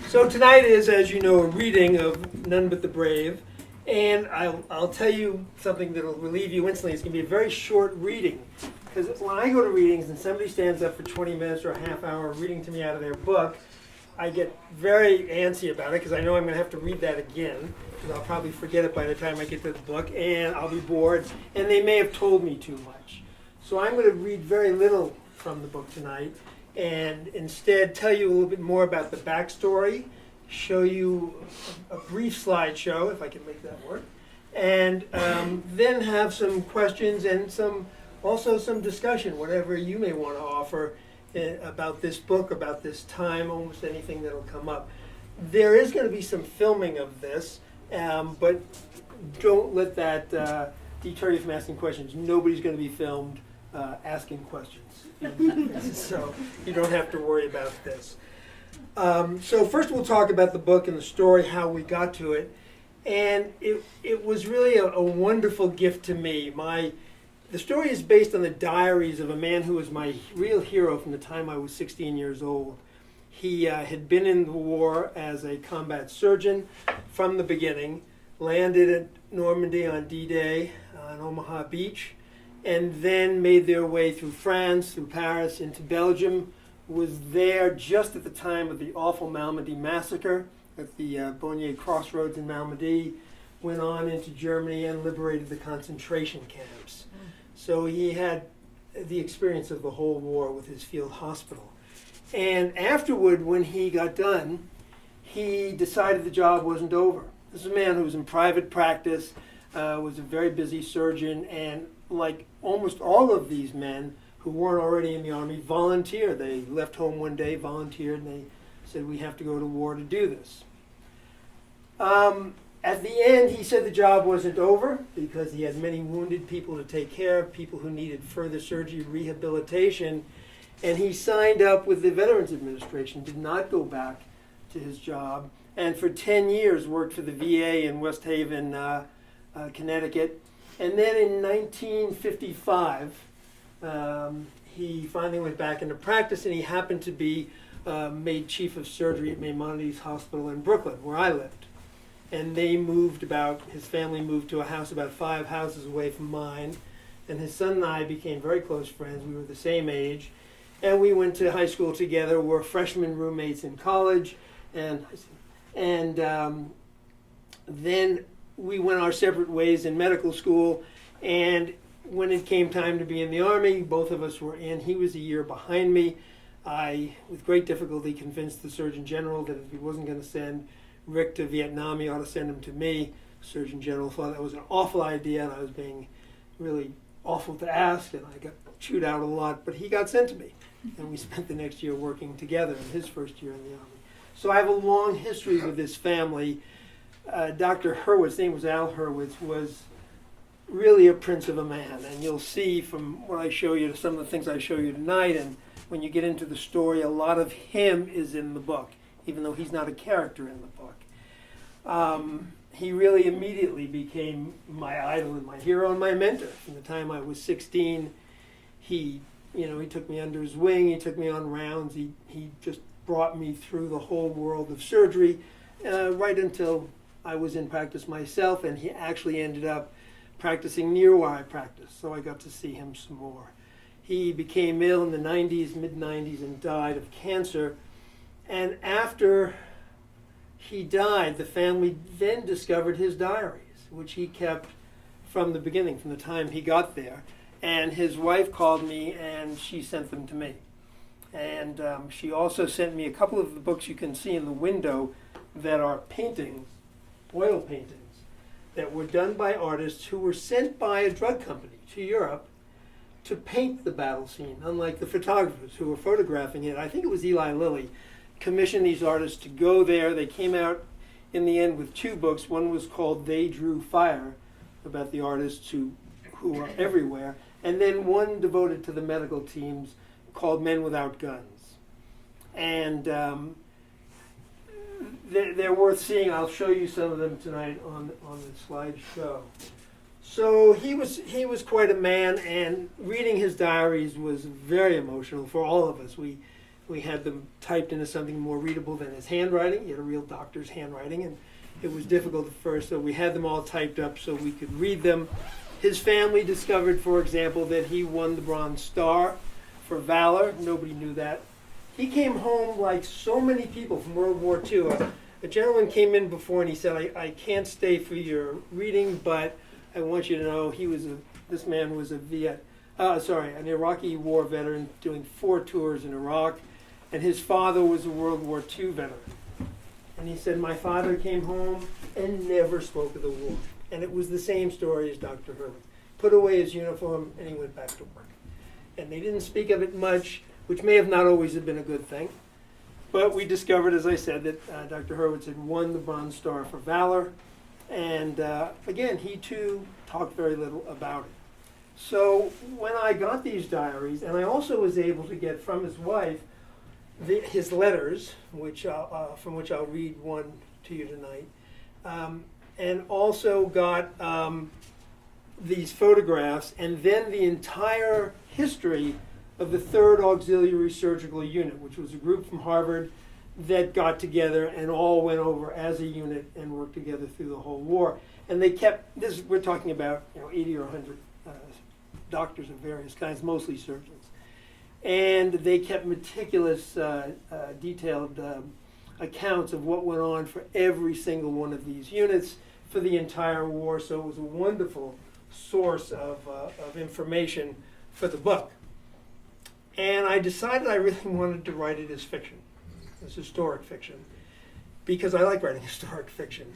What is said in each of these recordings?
So tonight is, as you know, a reading of None But the Brave. And I'll tell you something that'll relieve you instantly. It's going to be a very short reading. Because when I go to readings and somebody stands up for 20 minutes or a half hour reading to me out of their book, I get very antsy about it because I know I'm going to have to read that again. Because I'll probably forget it by the time I get to the book, and I'll be bored. And they may have told me too much. So I'm going to read very little from the book tonight, and instead tell you a little bit more about the backstory, show you a brief slideshow, if I can make that work, and then have some questions and also some discussion, whatever you may want to offer about this book, about this time, almost anything that'll come up. There is going to be some filming of this, but don't let that deter you from asking questions. Nobody's going to be filmed asking questions. So you don't have to worry about this. So first we'll talk about the book and the story, how we got to it. And it was really a wonderful gift to me. The story is based on the diaries of a man who was my real hero from the time I was 16 years old. He had been in the war as a combat surgeon from the beginning, landed at Normandy on D-Day on Omaha Beach, and then made their way through France, through Paris, into Belgium, was there just at the time of the awful Malmedy massacre at the Bonnier Crossroads in Malmedy, went on into Germany and liberated the concentration camps. So he had the experience of the whole war with his field hospital. And afterward, when he got done, he decided the job wasn't over. This is a man who was in private practice, was a very busy surgeon, and like almost all of these men who weren't already in the army, volunteered. They left home one day, volunteered, and they said, we have to go to war to do this. At the end, he said the job wasn't over because he had many wounded people to take care of, people who needed further surgery, rehabilitation, and he signed up with the Veterans Administration, did not go back to his job, and for 10 years worked for the VA in West Haven, Connecticut. And then in 1955, he finally went back into practice, and he happened to be made chief of surgery at Maimonides Hospital in Brooklyn, where I lived. And his family moved to a house about 5 houses away from mine, and his son and I became very close friends. We were the same age, and we went to high school together, were freshman roommates in college, and then we went our separate ways in medical school, and when it came time to be in the Army, both of us were in. He was a year behind me. I, with great difficulty, convinced the Surgeon General that if he wasn't going to send Rick to Vietnam, he ought to send him to me. The Surgeon General thought that was an awful idea, and I was being really awful to ask, and I got chewed out a lot, but he got sent to me. And we spent the next year working together in his first year in the Army. So I have a long history with this family. Dr. Hurwitz, his name was Al Hurwitz, was really a prince of a man. And you'll see from what I show you, some of the things I show you tonight, and when you get into the story, a lot of him is in the book, even though he's not a character in the book. He really immediately became my idol and my hero and my mentor. From the time I was 16, he took me under his wing, he took me on rounds, he just brought me through the whole world of surgery, right until I was in practice myself, and he actually ended up practicing near where I practiced, so I got to see him some more. He became ill in the mid-90s, and died of cancer. And after he died, the family then discovered his diaries, which he kept from the beginning, from the time he got there. And his wife called me, and she sent them to me. And she also sent me a couple of the books you can see in the window that are paintings, oil paintings, that were done by artists who were sent by a drug company to Europe to paint the battle scene, unlike the photographers who were photographing it. I think it was Eli Lilly commissioned these artists to go there. They came out in the end with 2 books. One was called They Drew Fire, about the artists who are everywhere, and then one devoted to the medical teams called Men Without Guns. And they're worth seeing. I'll show you some of them tonight on the slideshow. So he was quite a man, and reading his diaries was very emotional for all of us. We We had them typed into something more readable than his handwriting. He had a real doctor's handwriting, and it was difficult at first, so we had them all typed up so we could read them. His family discovered, for example, that he won the Bronze Star for valor. Nobody knew that. He came home like so many people from World War II. A gentleman came in before and he said, I can't stay for your reading, but I want you to know this man was an Iraqi war veteran doing 4 tours in Iraq, and his father was a World War II veteran. And he said, my father came home and never spoke of the war. And it was the same story as Dr. Hurwitz. Put away his uniform and he went back to work. And they didn't speak of it much, which may have not always have been a good thing. But we discovered, as I said, that Dr. Hurwitz had won the Bronze Star for valor. And again, he too talked very little about it. So when I got these diaries, and I also was able to get from his wife his letters, from which I'll read one to you tonight, and also got these photographs, and then the entire history of the 3rd Auxiliary Surgical Unit, which was a group from Harvard that got together and all went over as a unit and worked together through the whole war. And they kept this. We're talking about 80 or 100 doctors of various kinds, mostly surgeons, and they kept meticulous, detailed accounts of what went on for every single one of these units for the entire war. So it was a wonderful source of information for the book. And I decided I really wanted to write it as fiction, as historic fiction, because I like writing historic fiction.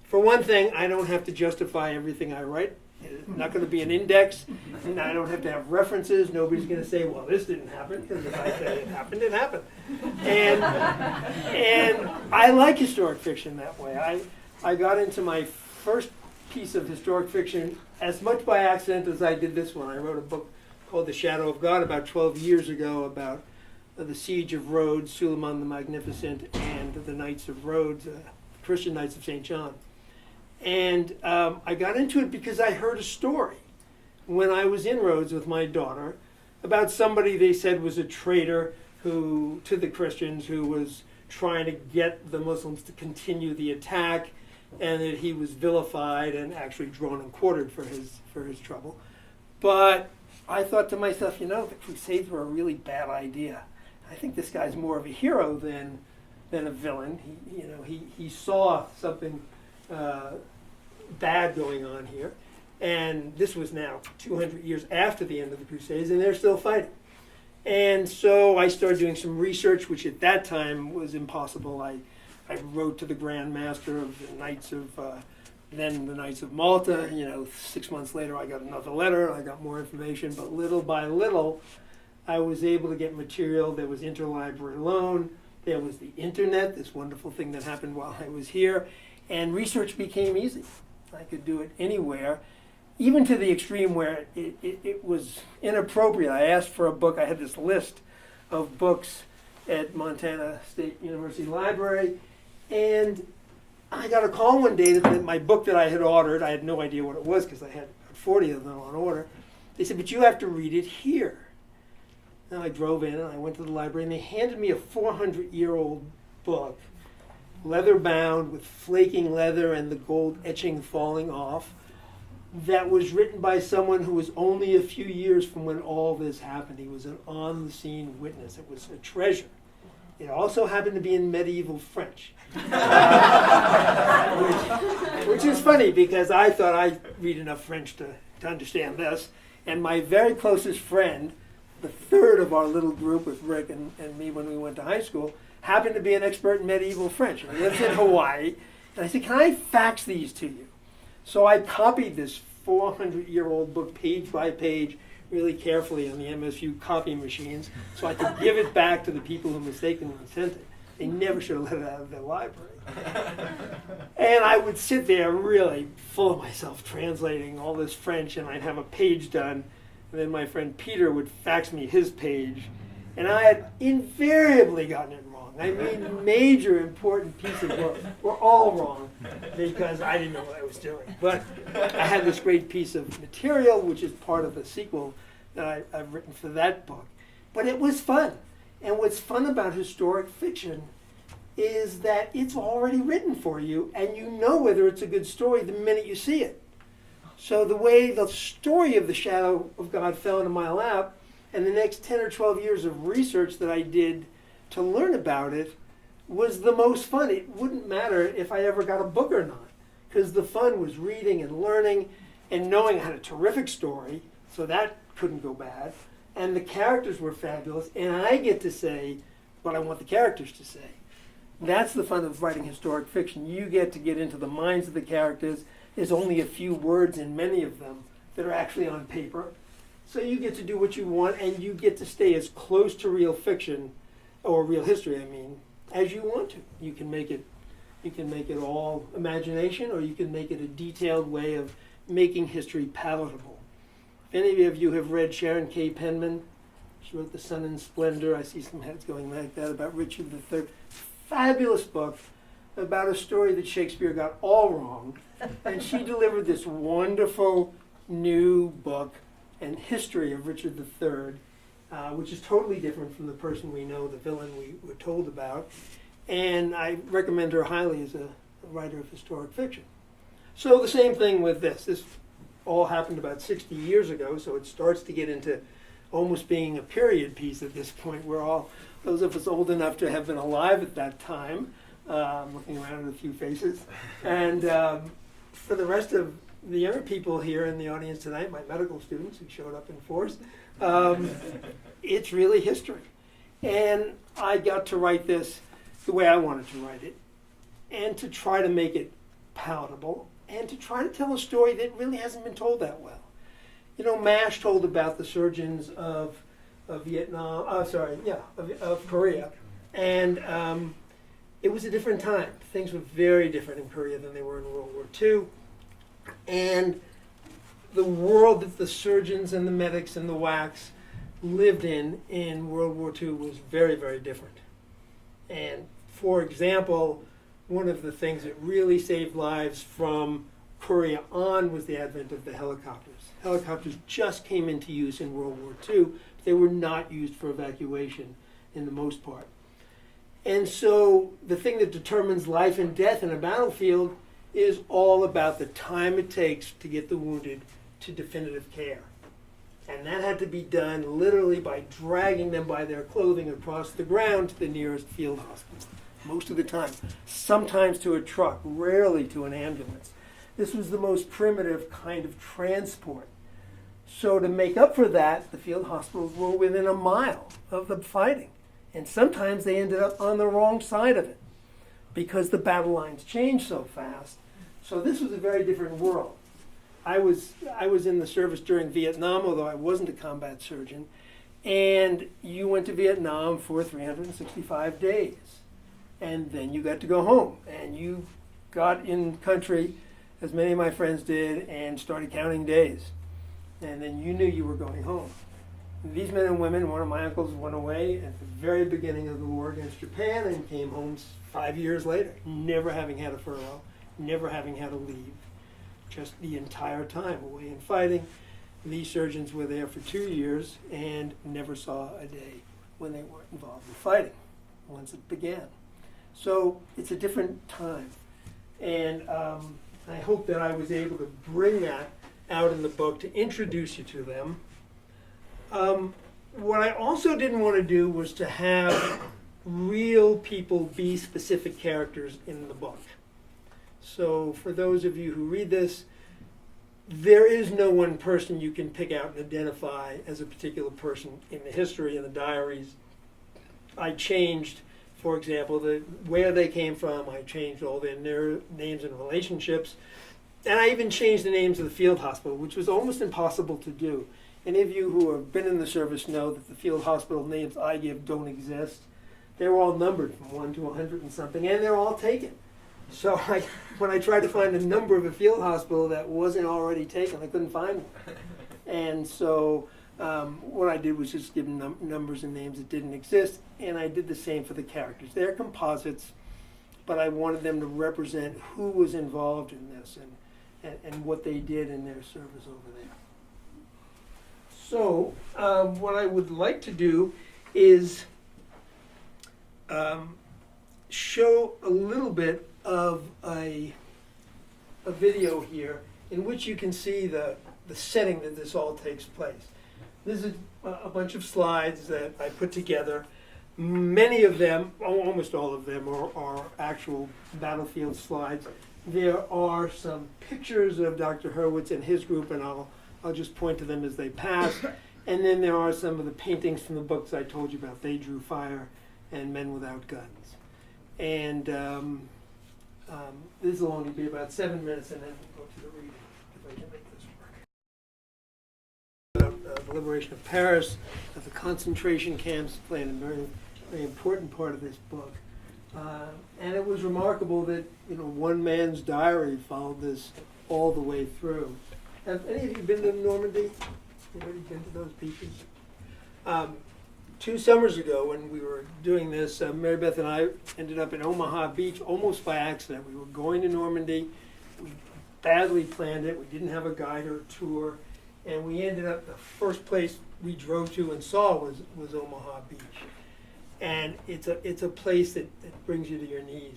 For one thing, I don't have to justify everything I write. It's not going to be an index, and I don't have to have references. Nobody's going to say, well, this didn't happen, because if I say it happened, it happened. And I like historic fiction that way. I got into my first piece of historic fiction as much by accident as I did this one. I wrote a book called The Shadow of God about 12 years ago about the siege of Rhodes, Suleiman the Magnificent, and the Knights of Rhodes, Christian Knights of St. John. And I got into it because I heard a story when I was in Rhodes with my daughter about somebody they said was a traitor to the Christians, who was trying to get the Muslims to continue the attack, and that he was vilified and actually drawn and quartered for his trouble. But I thought to myself, the Crusades were a really bad idea. I think this guy's more of a hero than a villain. He saw something bad going on here, and this was now 200 years after the end of the Crusades, and they're still fighting. And so I started doing some research, which at that time was impossible. I wrote to the Grand Master of the Knights of then the Knights of Malta. 6 months later, I got another letter. I got more information, but little by little, I was able to get material. There was interlibrary loan. There was the internet, this wonderful thing that happened while I was here. And research became easy. I could do it anywhere, even to the extreme where it was inappropriate. I asked for a book. I had this list of books at Montana State University Library, and I got a call one day that my book that I had ordered, I had no idea what it was because I had 40 of them on order. They said, but you have to read it here. And I drove in and I went to the library, and they handed me a 400-year-old book, leather bound with flaking leather and the gold etching falling off, that was written by someone who was only a few years from when all this happened. He was an on-the-scene witness. It was a treasure. It also happened to be in medieval French, which is funny because I thought I read enough French to understand this. And my very closest friend, the third of our little group with Rick and me when we went to high school, happened to be an expert in medieval French. He lives in Hawaii. And I said, can I fax these to you? So I copied this 400-year-old book page by page really carefully on the MSU copy machines so I could give it back to the people who mistakenly sent it. They never should have let it out of their library. And I would sit there really full of myself translating all this French, and I'd have a page done, and then my friend Peter would fax me his page, and I had invariably gotten it wrong. I mean, major important pieces were all wrong because I didn't know what I was doing. But I had this great piece of material, which is part of the sequel that I've written for that book. But it was fun. And what's fun about historic fiction is that it's already written for you, and you know whether it's a good story the minute you see it. So the way the story of The Shadow of God fell into my lap, and the next 10 or 12 years of research that I did to learn about it, was the most fun. It wouldn't matter if I ever got a book or not, because the fun was reading and learning and knowing I had a terrific story, so that couldn't go bad. And the characters were fabulous, and I get to say what I want the characters to say. That's the fun of writing historic fiction. You get into the minds of the characters. There's only a few words in many of them that are actually on paper. So you get to do what you want, and you get to stay as close to real fiction, or real history, I mean, as you want to. You can make it all imagination, or you can make it a detailed way of making history palatable. If any of you have read Sharon K. Penman, she wrote The Sun and Splendor. I see some heads going like that about Richard III. Fabulous book about a story that Shakespeare got all wrong. And she delivered this wonderful new book and history of Richard III, which is totally different from the person we know, the villain we were told about. And I recommend her highly as a writer of historic fiction. So the same thing with this. This all happened about 60 years ago, so it starts to get into almost being a period piece at this point. We're all, those of us old enough to have been alive at that time, looking around at a few faces. And for the rest of the younger people here in the audience tonight, my medical students who showed up in force, it's really history. And I got to write this the way I wanted to write it, and to try to make it palatable, and to try to tell a story that really hasn't been told that well. You know, MASH told about the surgeons of Vietnam, of Korea, and it was a different time. Things were very different in Korea than they were in World War II, and the world that the surgeons and the medics and the WACs lived in World War II was very, very different. And for example, one of the things that really saved lives from Korea on was the advent of the helicopters. Helicopters just came into use in World War II, but they were not used for evacuation in the most part. And so the thing that determines life and death in a battlefield is all about the time it takes to get the wounded to definitive care. And that had to be done literally by dragging them by their clothing across the ground to the nearest field hospital, most of the time. Sometimes to a truck, rarely to an ambulance. This was the most primitive kind of transport. So to make up for that, the field hospitals were within a mile of the fighting. And sometimes they ended up on the wrong side of it because the battle lines changed so fast. So this was a very different world. I was in the service during Vietnam, although I wasn't a combat surgeon, and you went to Vietnam for 365 days. And then you got to go home, and you got in country, as many of my friends did, and started counting days. And then you knew you were going home. These men and women, one of my uncles went away at the very beginning of the war against Japan and came home 5 years later, never having had a furlough, never having had a leave, just the entire time away in fighting. These surgeons were there for 2 years and never saw a day when they weren't involved in fighting once it began. So it's a different time. And I hope that I was able to bring that out in the book to introduce you to them. What I also didn't want to do was to have real people be specific characters in the book. So for those of you who read this, there is no one person you can pick out and identify as a particular person in the history and the diaries. I changed, for example, where they came from. I changed all their names and relationships. And I even changed the names of the field hospital, which was almost impossible to do. Any of you who have been in the service know that the field hospital names I give don't exist. They're all numbered from 1 to 100 and something, and they're all taken. So when I tried to find a number of a field hospital that wasn't already taken, I couldn't find one. And so what I did was just give them numbers and names that didn't exist, and I did the same for the characters. They're composites, but I wanted them to represent who was involved in this and what they did in their service over there. So what I would like to do is show a little bit of a video here in which you can see the setting that this all takes place. This is a bunch of slides that I put together. Many of them, almost all of them, are actual battlefield slides. There are some pictures of Dr. Hurwitz and his group, and I'll just point to them as they pass. And then there are some of the paintings from the books I told you about. They Drew Fire and Men Without Guns. And this will only be about 7 minutes, and then we'll go to the reading, if I can make this work. The liberation of Paris, of the concentration camps, playing a very, very important part of this book. And it was remarkable that, one man's diary followed this all the way through. Have any of you been to Normandy? Anybody been to those beaches? 2 summers ago, when we were doing this, Mary Beth and I ended up in Omaha Beach almost by accident. We were going to Normandy. We badly planned it. We didn't have a guide or a tour. And we ended up, the first place we drove to and saw was Omaha Beach. And it's a place that brings you to your knees.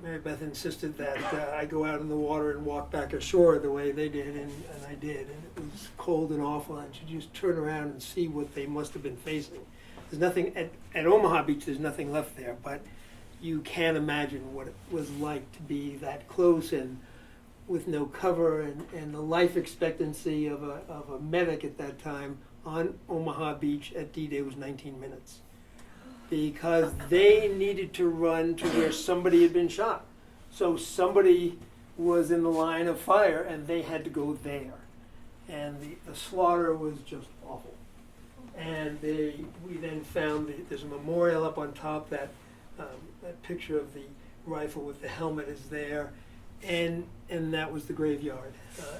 Mary Beth insisted that I go out in the water and walk back ashore the way they did, and I did. And it was cold and awful, and you just turn around and see what they must have been facing. There's nothing, at Omaha Beach, there's nothing left there, but you can't imagine what it was like to be that close and with no cover, and the life expectancy of a medic at that time on Omaha Beach at D-Day was 19 minutes. Because they needed to run to where somebody had been shot. So somebody was in the line of fire and they had to go there. And the slaughter was just awful. And we then found there's a memorial up on top, that picture of the rifle with the helmet is there. And that was the graveyard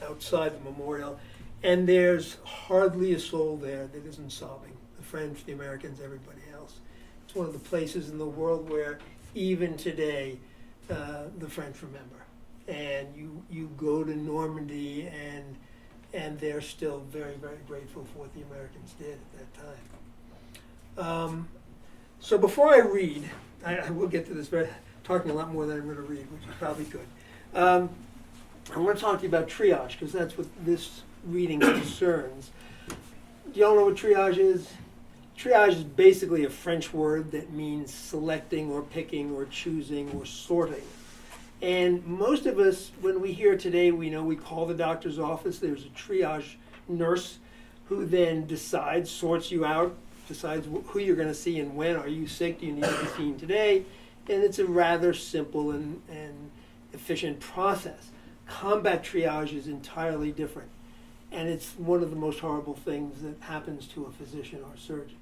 outside the memorial. And there's hardly a soul there that isn't sobbing. The French, the Americans, everybody else. It's one of the places in the world where even today the French remember. And you go to Normandy and they're still very, very grateful for what the Americans did at that time. So before I read, I will get to this, talking a lot more than I'm going to read, which is probably good. I want to talk to you about triage, because that's what this reading concerns. Do y'all know what triage is? Triage is basically a French word that means selecting or picking or choosing or sorting. And most of us, when we hear today, we call the doctor's office. There's a triage nurse who then sorts you out, decides who you're going to see and when. Are you sick? Do you need to be seen today? And it's a rather simple and efficient process. Combat triage is entirely different. And it's one of the most horrible things that happens to a physician or a surgeon.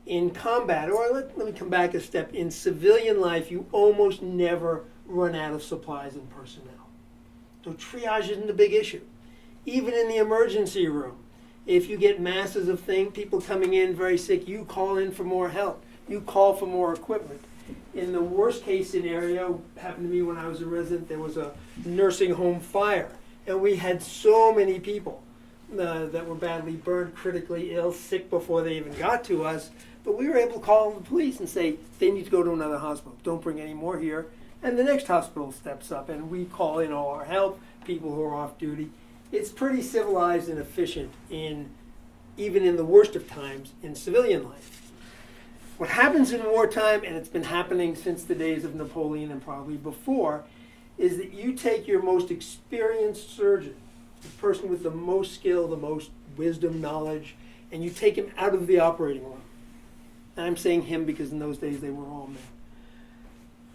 In combat, or let me come back a step, in civilian life, you almost never run out of supplies and personnel. So triage isn't a big issue. Even in the emergency room, if you get masses of people coming in very sick, you call in for more help. You call for more equipment. In the worst case scenario, happened to me when I was a resident, there was a nursing home fire. And we had so many people that were badly burned, critically ill, sick before they even got to us. But we were able to call the police and say, they need to go to another hospital. Don't bring any more here. And the next hospital steps up, and we call in all our help, people who are off duty. It's pretty civilized and efficient, even in the worst of times, in civilian life. What happens in wartime, and it's been happening since the days of Napoleon and probably before, is that you take your most experienced surgeon, the person with the most skill, the most wisdom, knowledge, and you take him out of the operating room. And I'm saying him because in those days they were all men.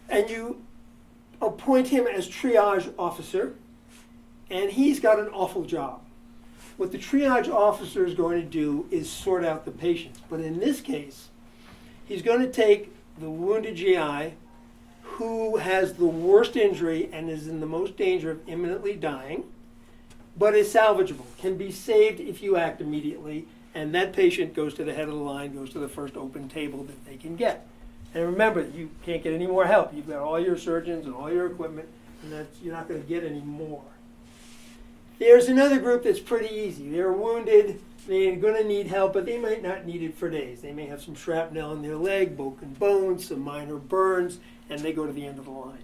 And you appoint him as triage officer, and he's got an awful job. What the triage officer is going to do is sort out the patients. But in this case, he's going to take the wounded GI who has the worst injury and is in the most danger of imminently dying, but is salvageable, can be saved if you act immediately, and that patient goes to the head of the line, goes to the first open table that they can get. And remember, you can't get any more help. You've got all your surgeons and all your equipment, and you're not going to get any more. There's another group that's pretty easy. They're wounded, They're going to need help, but they might not need it for days. They may have some shrapnel in their leg, broken bones, some minor burns, and they go to the end of the line.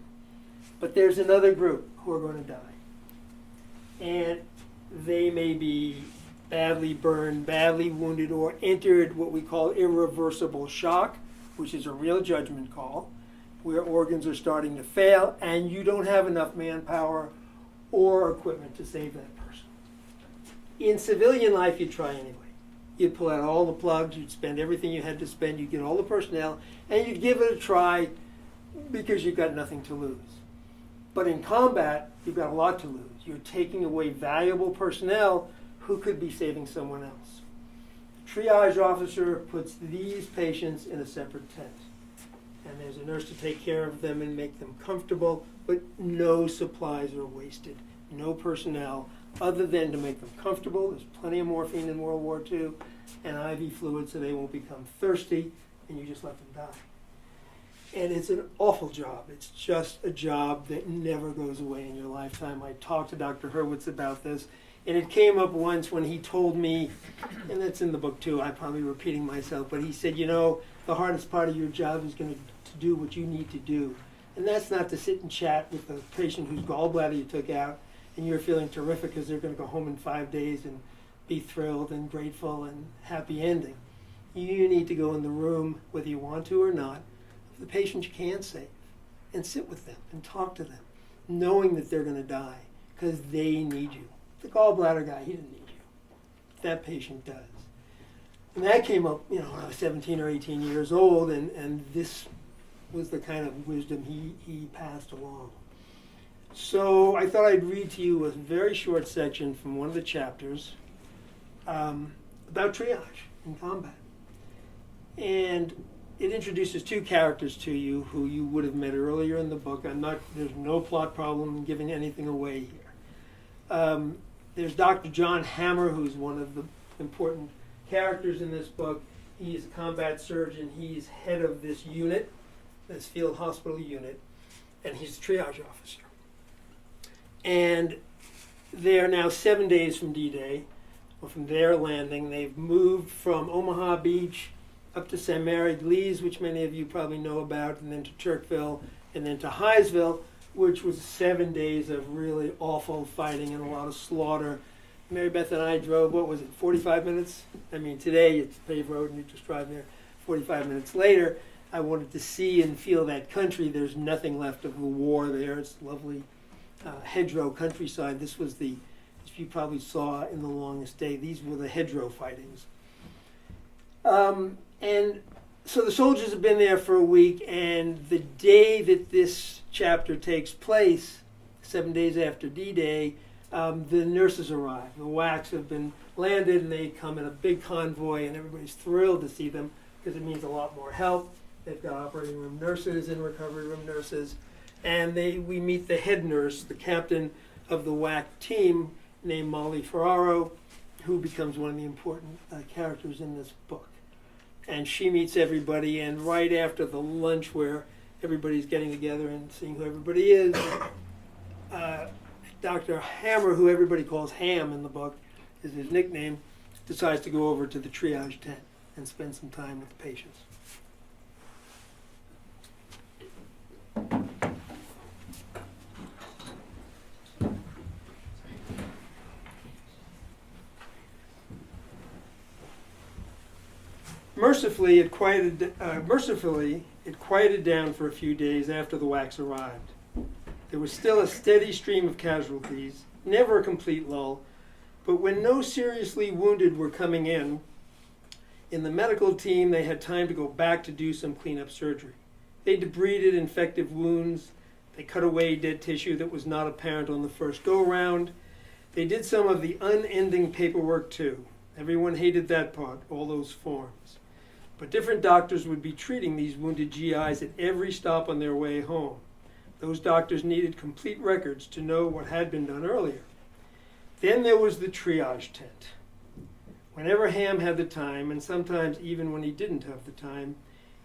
But there's another group who are going to die. And they may be badly burned, badly wounded, or entered what we call irreversible shock, which is a real judgment call, where organs are starting to fail and you don't have enough manpower or equipment to save that person. In civilian life, you'd try anyway. You'd pull out all the plugs, you'd spend everything you had to spend, you'd get all the personnel, and you'd give it a try because you've got nothing to lose. But in combat, you've got a lot to lose. You're taking away valuable personnel who could be saving someone else. The triage officer puts these patients in a separate tent. And there's a nurse to take care of them and make them comfortable, but no supplies are wasted. No personnel other than to make them comfortable. There's plenty of morphine in World War II and IV fluid so they won't become thirsty, and you just let them die. And it's an awful job. It's just a job that never goes away in your lifetime. I talked to Dr. Hurwitz about this, and it came up once when he told me, and that's in the book too, I'm probably repeating myself, but he said, you know, the hardest part of your job is going to do what you need to do. And that's not to sit and chat with the patient whose gallbladder you took out and you're feeling terrific because they're going to go home in 5 days and be thrilled and grateful and happy ending. You need to go in the room, whether you want to or not, of the patient you can save and sit with them and talk to them, knowing that they're going to die because they need you. The gallbladder guy, he didn't need you. That patient does. And that came up, you know, when I was 17 or 18 years old, and this was the kind of wisdom he passed along. So I thought I'd read to you a very short section from one of the chapters about triage in combat. And it introduces two characters to you who you would have met earlier in the book. There's no plot problem in giving anything away here. There's Dr. John Hammer, who's one of the important characters in this book. He's a combat surgeon. He's head of this unit, this field hospital unit, and he's the triage officer. And they're now 7 days from D-Day, or from their landing. They've moved from Omaha Beach up to Saint-Mary-Église, which many of you probably know about, and then to Turkville, and then to Highsville, which was 7 days of really awful fighting and a lot of slaughter. Mary Beth and I drove, 45 minutes? I mean, today it's a paved road and you just drive there. 45 minutes later, I wanted to see and feel that country. There's nothing left of the war there. It's lovely hedgerow countryside. This was as you probably saw in The Longest Day, these were the hedgerow fightings. And so the soldiers have been there for a week, and the day that this chapter takes place, 7 days after D-Day, the nurses arrive. The WACs have been landed, and they come in a big convoy, and everybody's thrilled to see them because it means a lot more help. They've got operating room nurses and recovery room nurses, and we meet the head nurse, the captain of the WAC team, named Molly Ferraro, who becomes one of the important characters in this book. And she meets everybody, and right after the lunch where everybody's getting together and seeing who everybody is, Dr. Hammer, who everybody calls Ham in the book, is his nickname, decides to go over to the triage tent and spend some time with the patients. Mercifully, it quieted down for a few days after the WACs arrived. There was still a steady stream of casualties, never a complete lull, but when no seriously wounded were coming in the medical team, they had time to go back to do some cleanup surgery. They debrided infective wounds. They cut away dead tissue that was not apparent on the first go-round. They did some of the unending paperwork too. Everyone hated that part, all those forms. But different doctors would be treating these wounded GIs at every stop on their way home. Those doctors needed complete records to know what had been done earlier. Then there was the triage tent. Whenever Ham had the time, and sometimes even when he didn't have the time,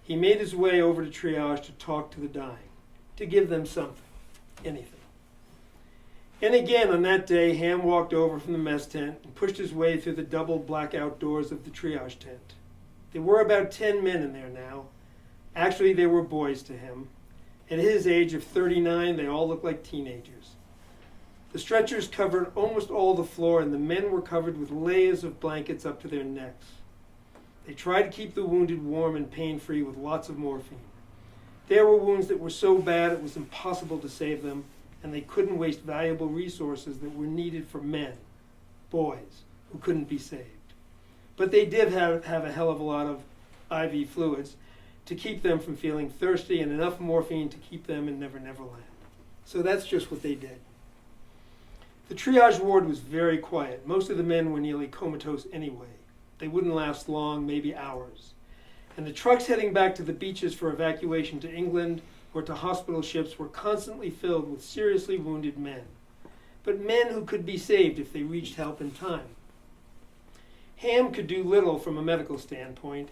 he made his way over to triage to talk to the dying, to give them something, anything. And again on that day, Ham walked over from the mess tent and pushed his way through the double blackout doors of the triage tent. There were about 10 men in there now. Actually, they were boys to him. At his age of 39, they all looked like teenagers. The stretchers covered almost all the floor, and the men were covered with layers of blankets up to their necks. They tried to keep the wounded warm and pain-free with lots of morphine. There were wounds that were so bad it was impossible to save them, and they couldn't waste valuable resources that were needed for men, boys, who couldn't be saved. But they did have a hell of a lot of IV fluids to keep them from feeling thirsty and enough morphine to keep them in Never Never Land. So that's just what they did. The triage ward was very quiet. Most of the men were nearly comatose anyway. They wouldn't last long, maybe hours. And the trucks heading back to the beaches for evacuation to England or to hospital ships were constantly filled with seriously wounded men. But men who could be saved if they reached help in time. Ham could do little from a medical standpoint,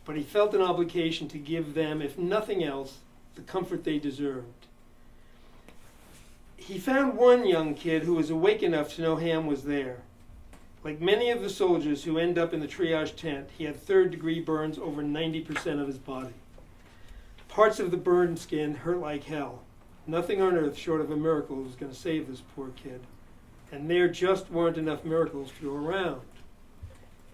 but he felt an obligation to give them, if nothing else, the comfort they deserved. He found one young kid who was awake enough to know Ham was there. Like many of the soldiers who end up in the triage tent, he had third-degree burns over 90% of his body. Parts of the burned skin hurt like hell. Nothing on earth short of a miracle was going to save this poor kid. And there just weren't enough miracles to go around.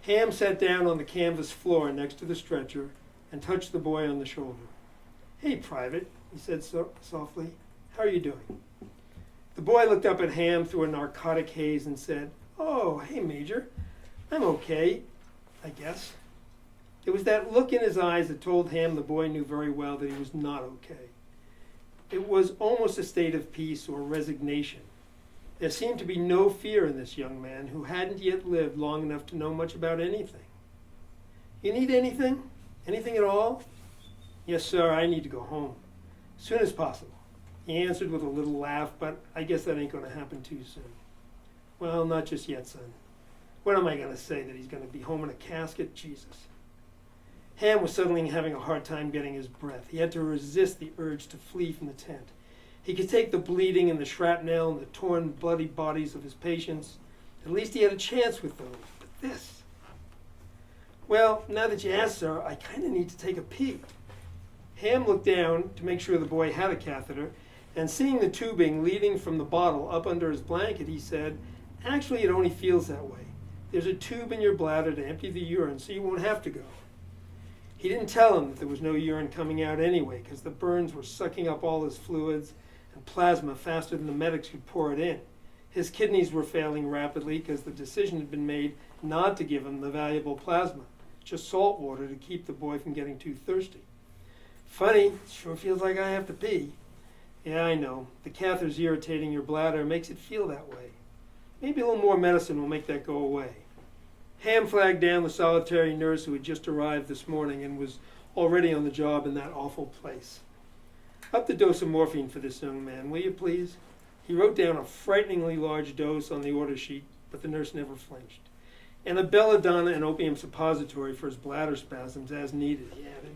Ham sat down on the canvas floor next to the stretcher and touched the boy on the shoulder. "Hey, Private," he said softly. "How are you doing?" The boy looked up at Ham through a narcotic haze and said, "Oh, hey, Major. I'm okay, I guess." It was that look in his eyes that told Ham the boy knew very well that he was not okay. It was almost a state of peace or resignation. There seemed to be no fear in this young man who hadn't yet lived long enough to know much about anything. "You need anything? Anything at all?" "Yes, sir, I need to go home. As soon as possible." He answered with a little laugh, "But I guess that ain't going to happen too soon." "Well, not just yet, son. What am I going to say, that he's going to be home in a casket? Jesus." Ham was suddenly having a hard time getting his breath. He had to resist the urge to flee from the tent. He could take the bleeding and the shrapnel and the torn, bloody bodies of his patients. At least he had a chance with those. But this... "Well, now that you ask, sir, I kind of need to take a pee." Ham looked down to make sure the boy had a catheter, and seeing the tubing leading from the bottle up under his blanket, he said, "Actually, it only feels that way. There's a tube in your bladder to empty the urine, so you won't have to go." He didn't tell him that there was no urine coming out anyway, because the burns were sucking up all his fluids and plasma faster than the medics could pour it in. His kidneys were failing rapidly because the decision had been made not to give him the valuable plasma, just salt water to keep the boy from getting too thirsty. "Funny, it sure feels like I have to pee." "Yeah, I know. The catheter's irritating your bladder, makes it feel that way. Maybe a little more medicine will make that go away." Ham flagged down the solitary nurse who had just arrived this morning and was already on the job in that awful place. "Up the dose of morphine for this young man, will you please?" He wrote down a frighteningly large dose on the order sheet, but the nurse never flinched. "And a belladonna and opium suppository for his bladder spasms as needed," he added.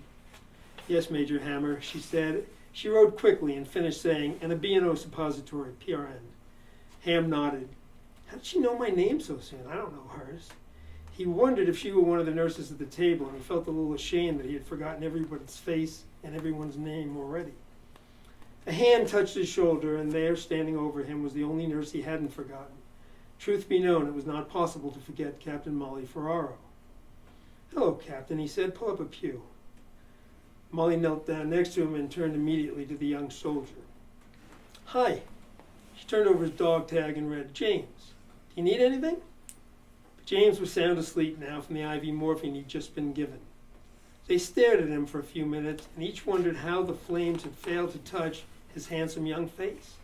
"Yes, Major Hammer," she said. She wrote quickly and finished saying, "and a B&O suppository, PRN." Ham nodded. "How did she know my name so soon? I don't know hers." He wondered if she were one of the nurses at the table, and he felt a little ashamed that he had forgotten everybody's face and everyone's name already. A hand touched his shoulder, and there, standing over him, was the only nurse he hadn't forgotten. Truth be known, it was not possible to forget Captain Molly Ferraro. "Hello, Captain," he said. "Pull up a pew." Molly knelt down next to him and turned immediately to the young soldier. "Hi." She turned over his dog tag and read, "James. Do you need anything?" But James was sound asleep now from the IV morphine he'd just been given. They stared at him for a few minutes, and each wondered how the flames had failed to touch his handsome young face.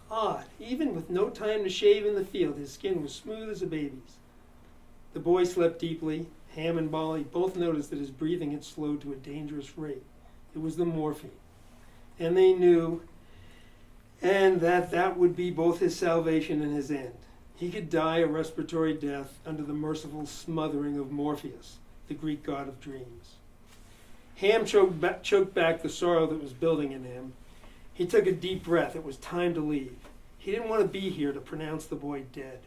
Odd, even with no time to shave in the field, his skin was smooth as a baby's. The boy slept deeply. Ham and Molly both noticed that his breathing had slowed to a dangerous rate. It was the morphine. And they knew, and that would be both his salvation and his end. He could die a respiratory death under the merciful smothering of Morpheus, the Greek god of dreams. Ham choked back the sorrow that was building in him. He took a deep breath. It was time to leave. He didn't want to be here to pronounce the boy dead.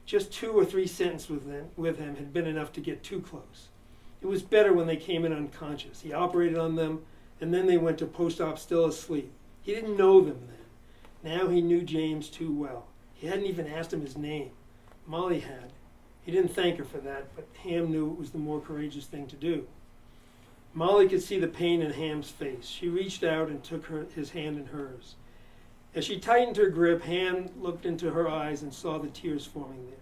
Just 2 or 3 sentences with him had been enough to get too close. It was better when they came in unconscious. He operated on them, and then they went to post-op still asleep. He didn't know them then. Now he knew James too well. He hadn't even asked him his name. Molly had. He didn't thank her for that, but Ham knew it was the more courageous thing to do. Molly could see the pain in Ham's face. She reached out and took his hand in hers. As she tightened her grip, Ham looked into her eyes and saw the tears forming there.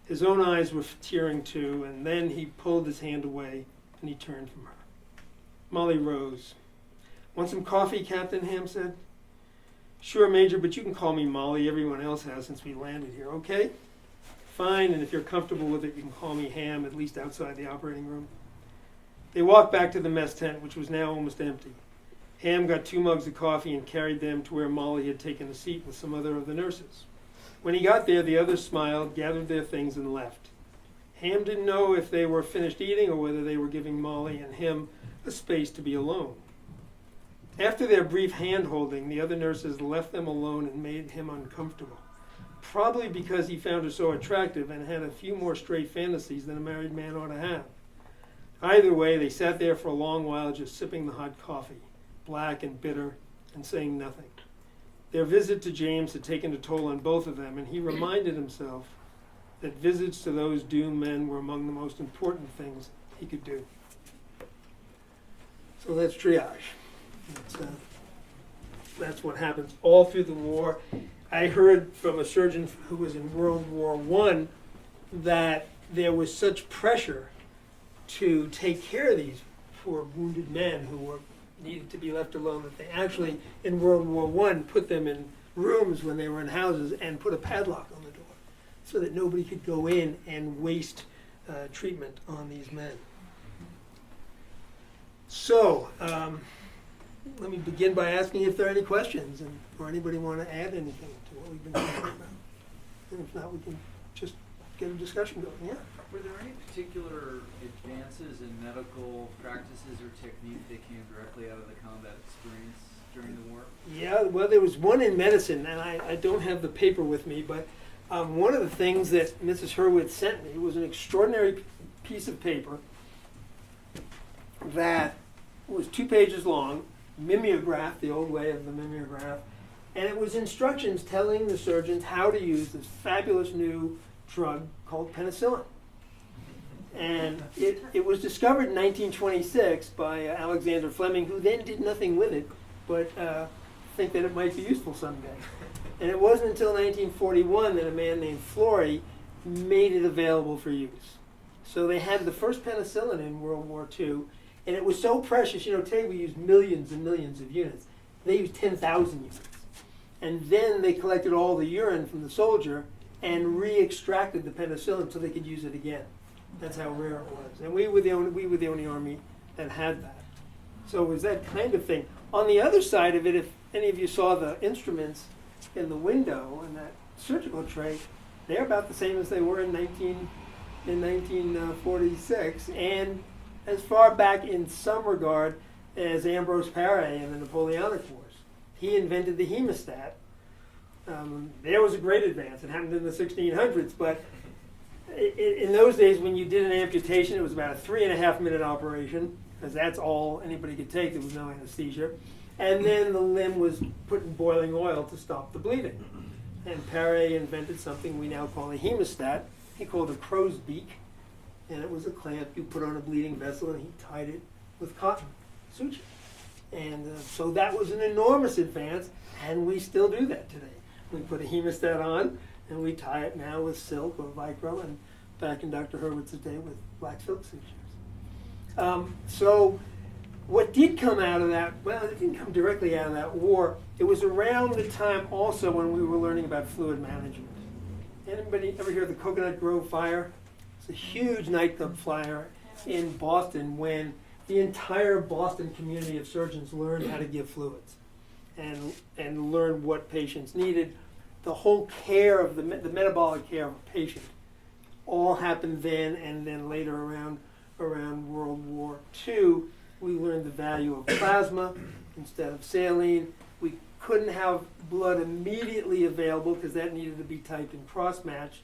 His own eyes were tearing too, and then he pulled his hand away and he turned from her. Molly rose. "Want some coffee, Captain?" Ham said. "Sure, Major, but you can call me Molly. Everyone else has since we landed here, okay?" "Fine, and if you're comfortable with it, you can call me Ham, at least outside the operating room." They walked back to the mess tent, which was now almost empty. Ham got 2 mugs of coffee and carried them to where Molly had taken a seat with some other of the nurses. When he got there, the others smiled, gathered their things, and left. Ham didn't know if they were finished eating or whether they were giving Molly and him a space to be alone. After their brief hand-holding, the other nurses left them alone and made him uncomfortable, probably because he found her so attractive and had a few more stray fantasies than a married man ought to have. Either way, they sat there for a long while just sipping the hot coffee, black and bitter, and saying nothing. Their visit to James had taken a toll on both of them, and he reminded himself that visits to those doomed men were among the most important things he could do. So that's triage. That's what happens all through the war. I heard from a surgeon who was in World War I that there was such pressure to take care of these poor wounded men who were needed to be left alone that they actually, in World War I, put them in rooms when they were in houses and put a padlock on the door so that nobody could go in and waste treatment on these men. So, let me begin by asking if there are any questions, or anybody want to add anything to what we've been talking about. And if not, we can just get a discussion going. Yeah? Were there any particular advances in medical practices or technique that came directly out of the combat experience during the war? Yeah, well, there was one in medicine, and I don't have the paper with me, but one of the things that Mrs. Hurwitz sent me was an extraordinary piece of paper that was 2 pages long, mimeograph, the old way of the mimeograph, and it was instructions telling the surgeons how to use this fabulous new drug called penicillin. And it was discovered in 1926 by Alexander Fleming, who then did nothing with it, but think that it might be useful someday. And it wasn't until 1941 that a man named Florey made it available for use. So they had the first penicillin in World War II, and it was so precious. You know, today we use millions and millions of units. They used 10,000 units. And then they collected all the urine from the soldier and re-extracted the penicillin so they could use it again. That's how rare it was. And we were the only army that had that. So it was that kind of thing. On the other side of it, if any of you saw the instruments in the window in that surgical tray, they're about the same as they were in 1946, and as far back in some regard as Ambrose Paré in the Napoleonic Wars. He invented the hemostat. There was a great advance. It happened in the 1600s, but in those days when you did an amputation, it was about a 3.5-minute operation, because that's all anybody could take. There was no anesthesia. And then the limb was put in boiling oil to stop the bleeding. And Paré invented something we now call a hemostat. He called it a crow's beak. And it was a clamp you put on a bleeding vessel, and he tied it with cotton suture. And so that was an enormous advance, and we still do that today. We put a hemostat on, and we tie it now with silk or Vicro, and back in Dr. Hurwitz's day with black silk sutures. So what did come out of that, well, it didn't come directly out of that war. It was around the time also when we were learning about fluid management. Anybody ever hear of the Coconut Grove fire? It's a huge nightclub fire in Boston when the entire Boston community of surgeons learned how to give fluids and learned what patients needed. The whole care of the metabolic care of a patient all happened then, and then later around World War II, we learned the value of plasma instead of saline. We couldn't have blood immediately available because that needed to be typed and cross-matched.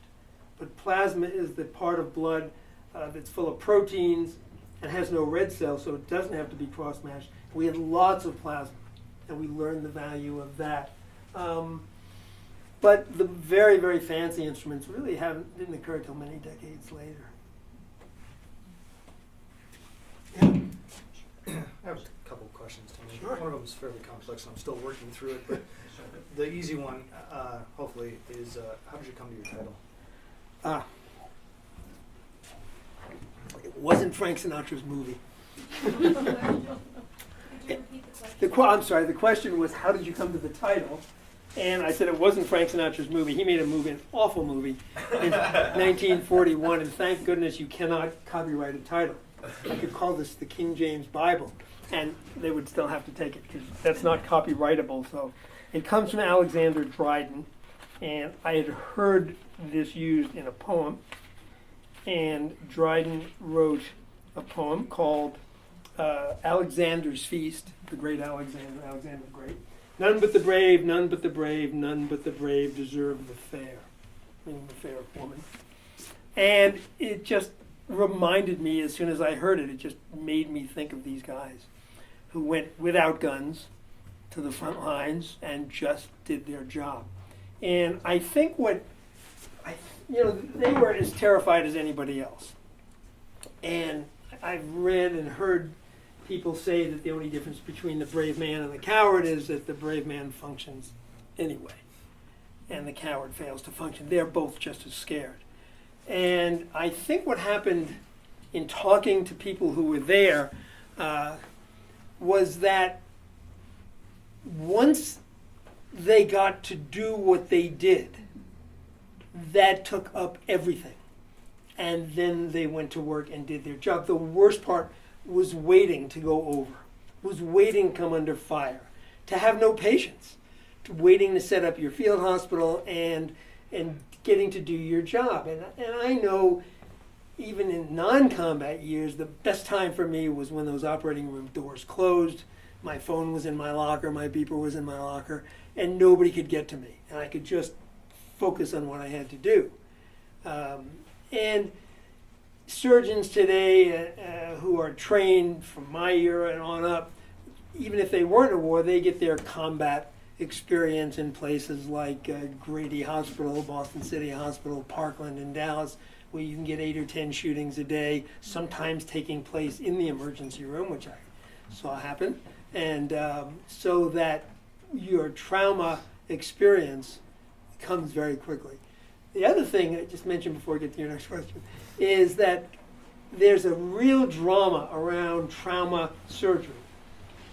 But plasma is the part of blood that's full of proteins and has no red cells, so it doesn't have to be cross-matched. We had lots of plasma, and we learned the value of that. But the very, very fancy instruments really didn't occur till many decades later. Yeah. I have a couple of questions, Tony. Sure. One of them is fairly complex, and I'm still working through it. But the easy one, hopefully, is how did you come to your title? It wasn't Frank Sinatra's movie. Could you repeat the question? I'm sorry, the question was, how did you come to the title? And I said it wasn't Frank Sinatra's movie. He made a movie, an awful movie, in 1941, and thank goodness you cannot copyright a title. I could call this the King James Bible, and they would still have to take it, because that's not copyrightable. So it comes from Alexander Dryden, and I had heard this used in a poem, and Dryden wrote a poem called Alexander's Feast, the great Alexander the Great. None but the brave, none but the brave, none but the brave deserve the fair, meaning the fair woman. And it just reminded me, as soon as I heard it, it just made me think of these guys who went without guns to the front lines and just did their job. And I think they were as terrified as anybody else. And I've read and heard people say that the only difference between the brave man and the coward is that the brave man functions anyway, and the coward fails to function. They're both just as scared. And I think what happened in talking to people who were there was that once they got to do what they did, that took up everything. And then they went to work and did their job. The worst part was waiting to go over, was waiting to come under fire, to have no patience, to waiting to set up your field hospital and getting to do your job. And I know even in non-combat years, the best time for me was when those operating room doors closed, my phone was in my locker, my beeper was in my locker, and nobody could get to me. And I could just focus on what I had to do. And surgeons today who are trained from my era and on up, even if they weren't in a war, they get their combat experience in places like Grady Hospital, Boston City Hospital, Parkland in Dallas, where you can get 8 or 10 shootings a day, sometimes taking place in the emergency room, which I saw happen. And so that your trauma experience comes very quickly. The other thing I just mentioned before I get to your next question is that there's a real drama around trauma surgery.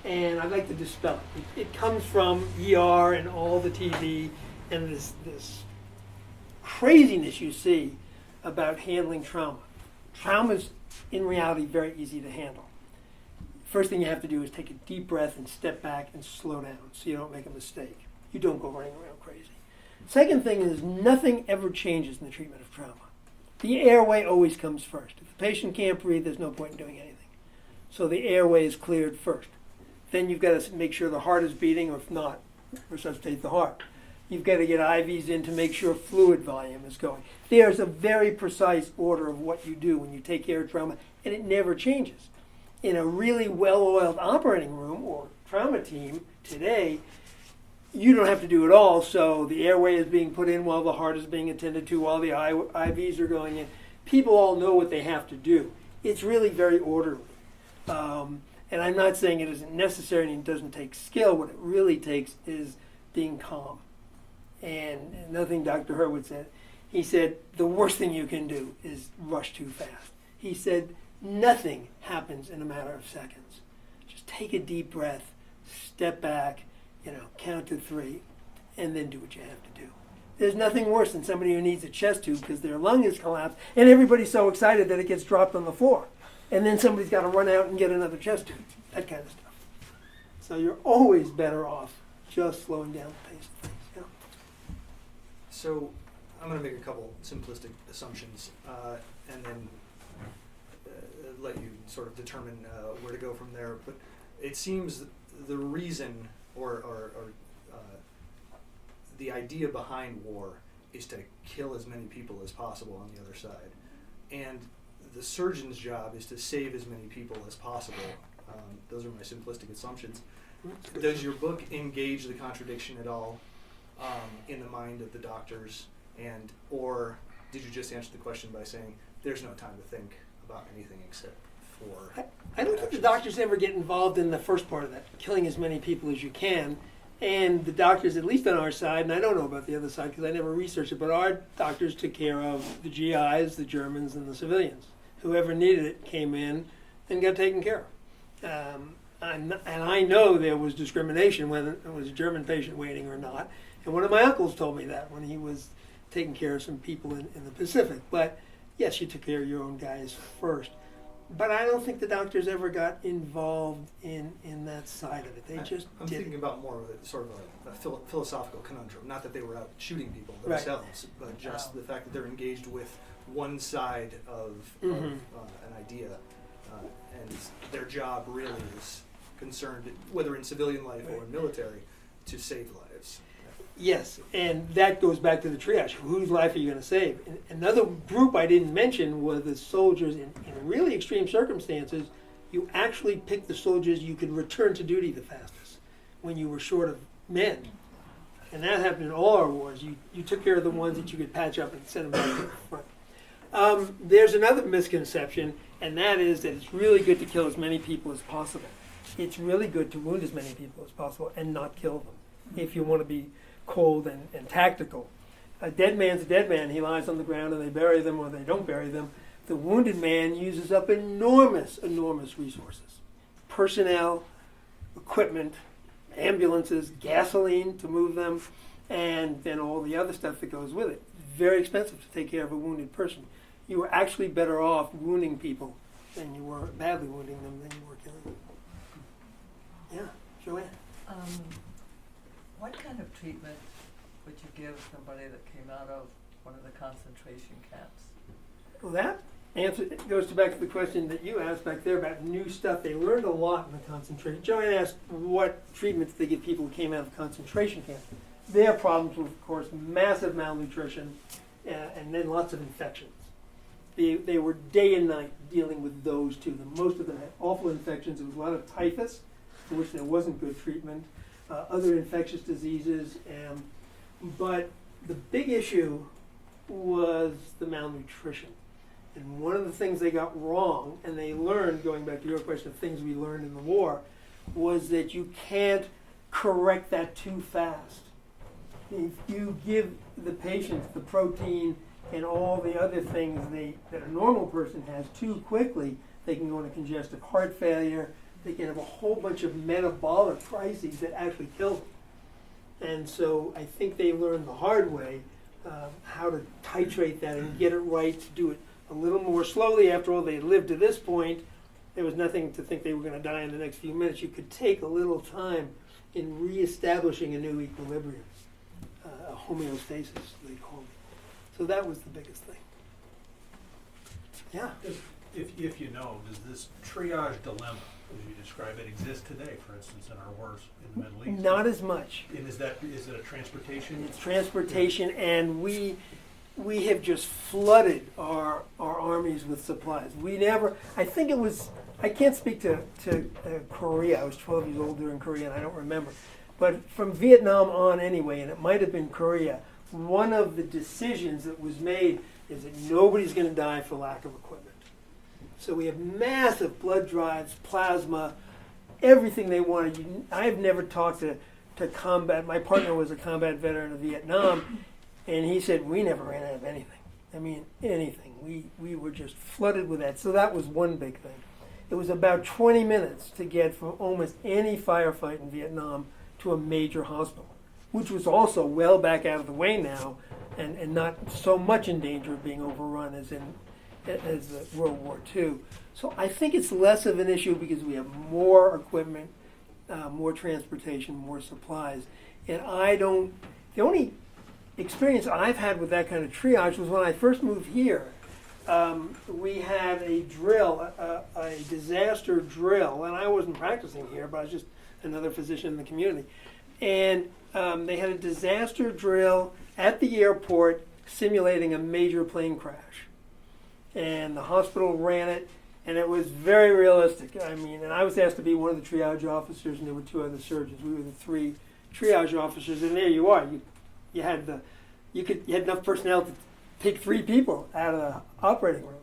And I'd like to dispel it. It comes from ER and all the TV and this craziness you see about handling trauma. Trauma is, in reality, very easy to handle. First thing you have to do is take a deep breath and step back and slow down so you don't make a mistake. You don't go running around crazy. Second thing is nothing ever changes in the treatment of trauma. The airway always comes first. If the patient can't breathe, there's no point in doing anything. So the airway is cleared first. Then you've got to make sure the heart is beating, or if not, resuscitate the heart. You've got to get IVs in to make sure fluid volume is going. There's a very precise order of what you do when you take care of trauma, and it never changes. In a really well-oiled operating room or trauma team today, you don't have to do it all, so the airway is being put in while the heart is being attended to, while the IVs are going in. People all know what they have to do. It's really very orderly. And I'm not saying it isn't necessary and it doesn't take skill. What it really takes is being calm. And another thing Dr. Hurwood said, he said, the worst thing you can do is rush too fast. He said, nothing happens in a matter of seconds. Just take a deep breath, step back, count to 3, and then do what you have to do. There's nothing worse than somebody who needs a chest tube because their lung has collapsed and everybody's so excited that it gets dropped on the floor. And then somebody's got to run out and get another chest tube, that kind of stuff. So you're always better off just slowing down the pace of things. Yeah. So I'm going to make a couple simplistic assumptions and then let you sort of determine where to go from there. But it seems the reason or the idea behind war is to kill as many people as possible on the other side, and the surgeon's job is to save as many people as possible. Those are my simplistic assumptions. Does your book engage the contradiction at all in the mind of the doctors, or did you just answer the question by saying there's no time to think about anything except for? I don't think the doctors ever get involved in the first part of that, killing as many people as you can. And the doctors, at least on our side, and I don't know about the other side because I never researched it, but our doctors took care of the GIs, the Germans, and the civilians. Whoever needed it came in and got taken care of. And I know there was discrimination whether it was a German patient waiting or not. And one of my uncles told me that when he was taking care of some people in the Pacific. But yes, you took care of your own guys first. But I don't think the doctors ever got involved in that side of it. They just I'm did thinking it. about more of a sort of a philosophical conundrum. Not that they were out shooting people themselves, but just the fact that they're engaged with one side of an idea, and their job really is concerned, whether in civilian life or in military, to save lives. Yes, and that goes back to the triage. Whose life are you going to save? And another group I didn't mention were the soldiers in really extreme circumstances. You actually picked the soldiers you could return to duty the fastest when you were short of men. And that happened in all our wars. You took care of the ones that you could patch up and send them back to the front. There's another misconception, and that is that it's really good to kill as many people as possible. It's really good to wound as many people as possible and not kill them if you want to be cold and tactical. A dead man's a dead man. He lies on the ground and they bury them or they don't bury them. The wounded man uses up enormous resources. Personnel, equipment, ambulances, gasoline to move them, and then all the other stuff that goes with it. Very expensive to take care of a wounded person. You were actually better off wounding people than you were badly wounding them than you were killing them. Yeah, Joanne. What kind of treatment would you give somebody that came out of one of the concentration camps? Well, that answer goes back to the question that you asked back there about new stuff. They learned a lot in the concentration. Joanne asked what treatments they give people who came out of concentration camps. Their problems were, of course, massive malnutrition and then lots of infections. They were day and night dealing with those two. Most of them had awful infections. There was a lot of typhus, for which there wasn't good treatment. Other infectious diseases, but the big issue was the malnutrition. And one of the things they got wrong, and they learned, going back to your question of things we learned in the war, was that you can't correct that too fast. If you give the patients the protein and all the other things that a normal person has too quickly, they can go into congestive heart failure. They can have a whole bunch of metabolic crises that actually kill them. And so I think they learned the hard way how to titrate that and get it right, to do it a little more slowly. After all, they had lived to this point. There was nothing to think they were going to die in the next few minutes. You could take a little time in reestablishing a new equilibrium, a homeostasis, they called it. So that was the biggest thing. Yeah. If you know, does this triage dilemma, as you describe it, exist today, for instance, in our wars in the Middle East? Not as much. And is it a transportation? It's transportation, and we have just flooded our armies with supplies. We never, I think it was, I can't speak to Korea. I was 12 years old during Korea, and I don't remember. But from Vietnam on anyway, and it might have been Korea, one of the decisions that was made is that nobody's going to die for lack of equipment. So we have massive blood drives, plasma, everything they wanted. I've never talked to combat. My partner was a combat veteran of Vietnam, and he said we never ran out of anything. I mean, anything. We were just flooded with that. So that was one big thing. It was about 20 minutes to get from almost any firefight in Vietnam to a major hospital, which was also well back out of the way now and not so much in danger of being overrun as World War II. So I think it's less of an issue because we have more equipment, more transportation, more supplies. And the only experience I've had with that kind of triage was when I first moved here. We had a drill, a disaster drill, and I wasn't practicing here, but I was just another physician in the community. And They had a disaster drill at the airport simulating a major plane crash. And the hospital ran it, and it was very realistic. I mean, and I was asked to be one of the triage officers, and there were 2 other surgeons. We were the 3 triage officers, and there you are. You had enough personnel to take 3 people out of the operating rooms.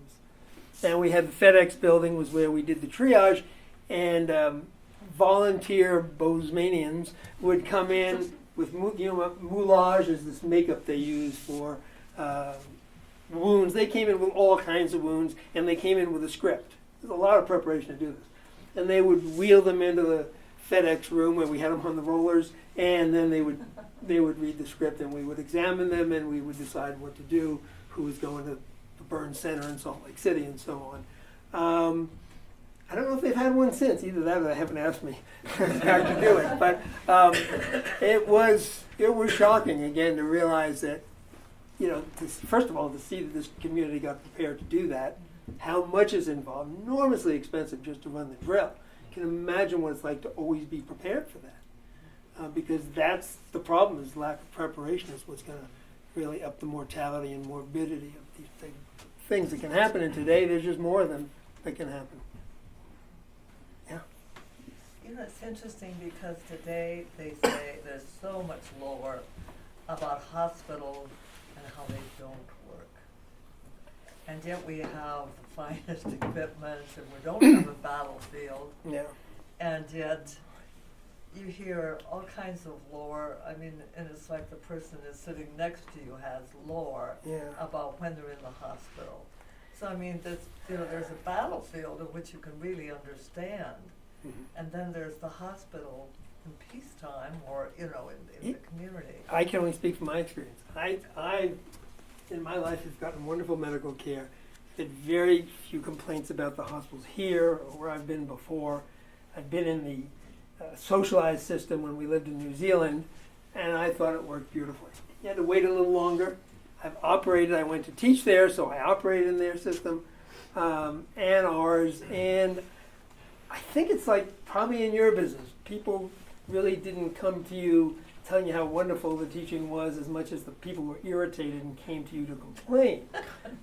And we had the FedEx building was where we did the triage, and volunteer Bosmanians would come in with, moulage is this makeup they use for wounds. They came in with all kinds of wounds, and they came in with a script. There's a lot of preparation to do this. And they would wheel them into the FedEx room where we had them on the rollers, and then they would read the script, and we would examine them, and we would decide what to do, who was going to the burn center in Salt Lake City, and so on. I don't know if they've had one since. Either that or they haven't asked me how to do it. But it was shocking, again, to realize that, first of all, to see that this community got prepared to do that, how much is involved, enormously expensive just to run the drill. You can imagine what it's like to always be prepared for that. Because that's the problem, is lack of preparation is what's going to really up the mortality and morbidity of these things that can happen. And today, there's just more of them that can happen. Yeah. It's interesting because today they say there's so much lore about hospitals and how they don't work. And yet we have the finest equipment and we don't have a battlefield. Yeah. And yet you hear all kinds of lore. I mean, and it's like the person is sitting next to you has lore about when they're in the hospital. So I mean, there's a battlefield in which you can really understand, and then there's the hospital in peacetime, or in the community. I can only speak from my experience. I in my life have gotten wonderful medical care. Had very few complaints about the hospitals here or where I've been before. I've been in the socialized system when we lived in New Zealand, and I thought it worked beautifully. You had to wait a little longer. I've operated, I went to teach there, so I operated in their system and ours. And I think it's like probably in your business, people really didn't come to you telling you how wonderful the teaching was as much as the people were irritated and came to you to complain.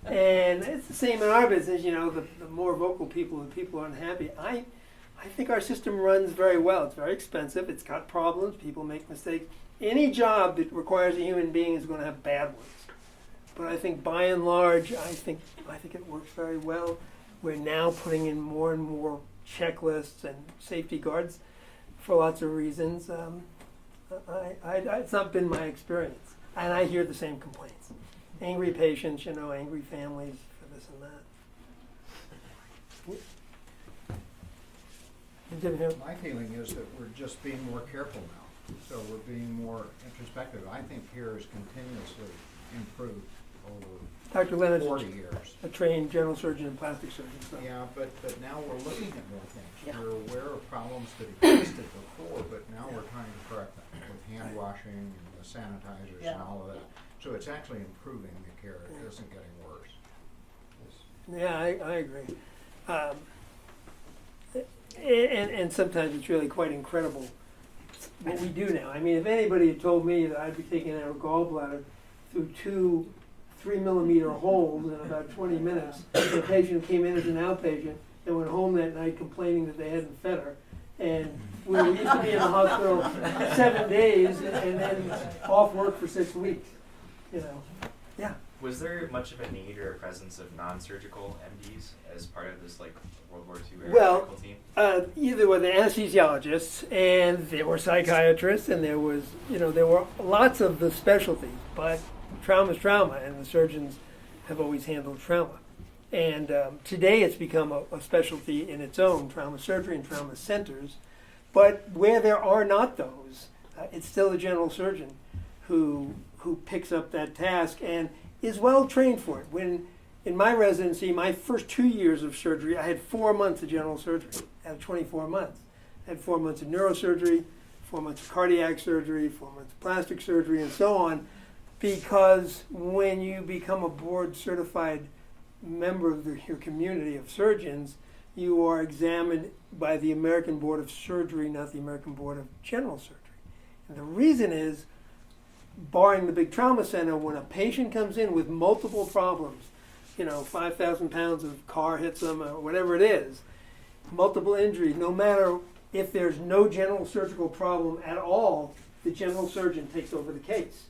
And it's the same in our business, the more vocal people, the people are unhappy. I think our system runs very well. It's very expensive. It's got problems. People make mistakes. Any job that requires a human being is going to have bad ones. But I think by and large, I think it works very well. We're now putting in more and more checklists and safety guards for lots of reasons. It's not been my experience. And I hear the same complaints. Angry patients, angry families for this and that. My feeling is that we're just being more careful now. So we're being more introspective. I think care is continuously improved over Dr. Leonard's 40 years. a trained general surgeon and plastic surgeon. So. Yeah, but now we're looking at more things. Yeah. We're aware of problems that existed before, but now we're trying to correct them with hand washing and the sanitizers and all of that. So it's actually improving the care. It isn't getting worse. Yeah, I agree. And sometimes it's really quite incredible what we do now. I mean, if anybody had told me that I'd be taking out a gallbladder through 2 3-millimeter holes in about 20 minutes, the patient came in as an outpatient and went home that night complaining that they hadn't fed her. And we used to be in the hospital 7 days and then off work for 6 weeks. Yeah. Was there much of a need or a presence of non-surgical MDs as part of this World War II era medical team? There were the anesthesiologists and there were psychiatrists and there were lots of the specialties, but trauma's trauma, and the surgeons have always handled trauma. And today it's become a specialty in its own, trauma surgery and trauma centers. But where there are not those, it's still the general surgeon who picks up that task and is well trained for it. When in my residency, my first 2 years of surgery, I had 4 months of general surgery out of 24 months. I had 4 months of neurosurgery, 4 months of cardiac surgery, 4 months of plastic surgery, and so on. Because when you become a board certified member of your community of surgeons, you are examined by the American Board of Surgery, not the American Board of General Surgery. And the reason is, barring the big trauma center, when a patient comes in with multiple problems, 5,000 pounds of car hits them or whatever it is, multiple injuries, no matter if there's no general surgical problem at all, the general surgeon takes over the case.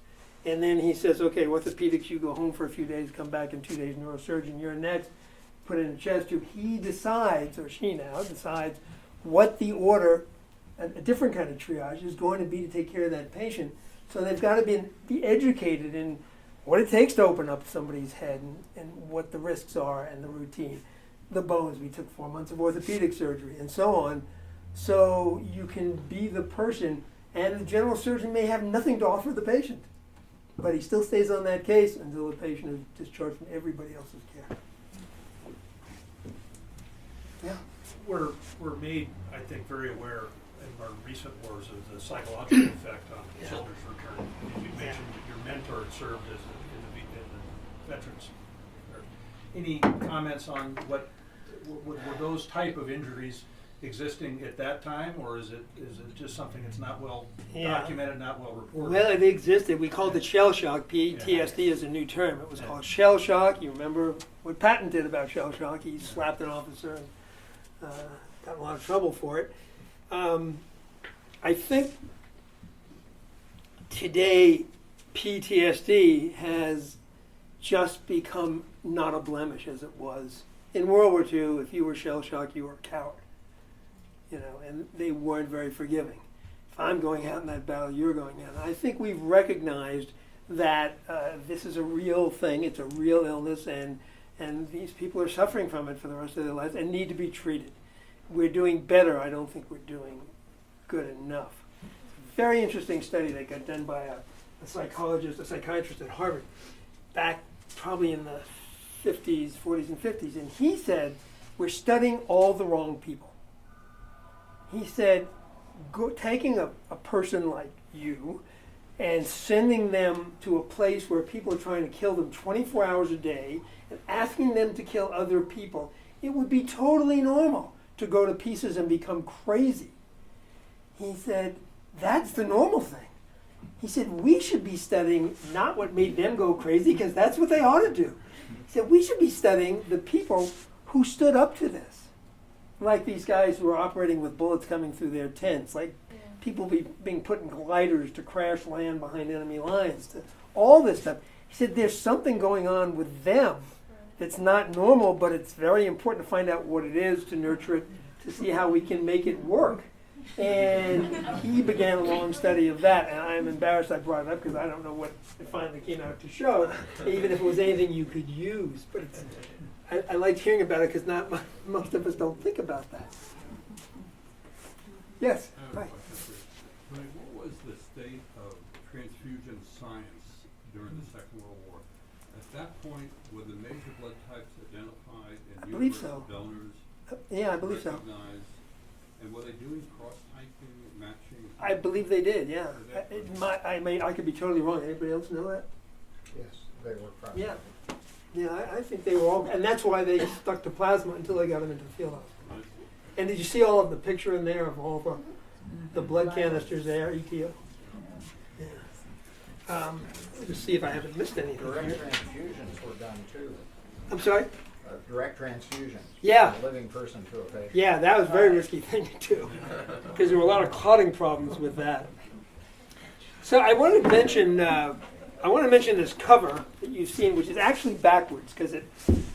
And then he says, okay, orthopedics, you go home for a few days, come back in 2 days, neurosurgeon, you're next, put in a chest tube. He decides, or she now decides, what the order, a different kind of triage, is going to be to take care of that patient. So they've got to be educated in what it takes to open up somebody's head and what the risks are and the routine. The bones, we took 4 months of orthopedic surgery and so on. So you can be the person, and the general surgeon may have nothing to offer the patient, but he still stays on that case until the patient is discharged from everybody else's care. Yeah. We're made, I think, very aware in our recent wars of the psychological effect on soldiers' return. You mentioned that your mentor had served as in the veterans. Any comments on were those type of injuries existing at that time, or is it just something that's not well documented, not well reported? Well, it existed. We called it shell shock. PTSD is a new term. It was called shell shock. You remember what Patton did about shell shock? He slapped an officer and got in a lot of trouble for it. I think today PTSD has just become not a blemish as it was. In World War II, if you were shell shocked, you were a coward. And they weren't very forgiving. If I'm going out in that battle, you're going out. And I think we've recognized that this is a real thing. It's a real illness, and these people are suffering from it for the rest of their lives and need to be treated. We're doing better. I don't think we're doing good enough. Very interesting study that got done by a psychiatrist at Harvard back probably in the 40s and 50s. And he said, we're studying all the wrong people. He said, taking a person like you and sending them to a place where people are trying to kill them 24 hours a day and asking them to kill other people, it would be totally normal to go to pieces and become crazy. He said, that's the normal thing. He said, we should be studying not what made them go crazy, because that's what they ought to do. He said, we should be studying the people who stood up to this. Like these guys who are operating with bullets coming through their tents, like people being put in gliders to crash land behind enemy lines, to all this stuff. He said there's something going on with them that's not normal, but it's very important to find out what it is, to nurture it, to see how we can make it work. And he began a long study of that, and I'm embarrassed I brought it up because I don't know what it finally came out to show, even if it was anything you could use. But I liked hearing about it because most of us don't think about that. Yes? Hi. What was the state of transfusion science during the Second World War? At that point, were the major blood types identified and universal donors Yeah, I believe so. recognized? And were they doing cross-typing, matching? I believe they did, yeah. I could be totally wrong. Anybody else know that? Yes, they were probably. Yeah. Yeah, I think they were all, and that's why they stuck to plasma until they got them into the field hospital. And did you see all of the picture in there of all the blood canisters there, ETO? Yeah. Just see if I haven't missed anything. Direct here. transfusions were done too. I'm sorry? Direct transfusions. Yeah. From a living person to a patient. Yeah, that was a very risky thing to do because there were a lot of clotting problems with that. So I want to mention this cover that you've seen, which is actually backwards because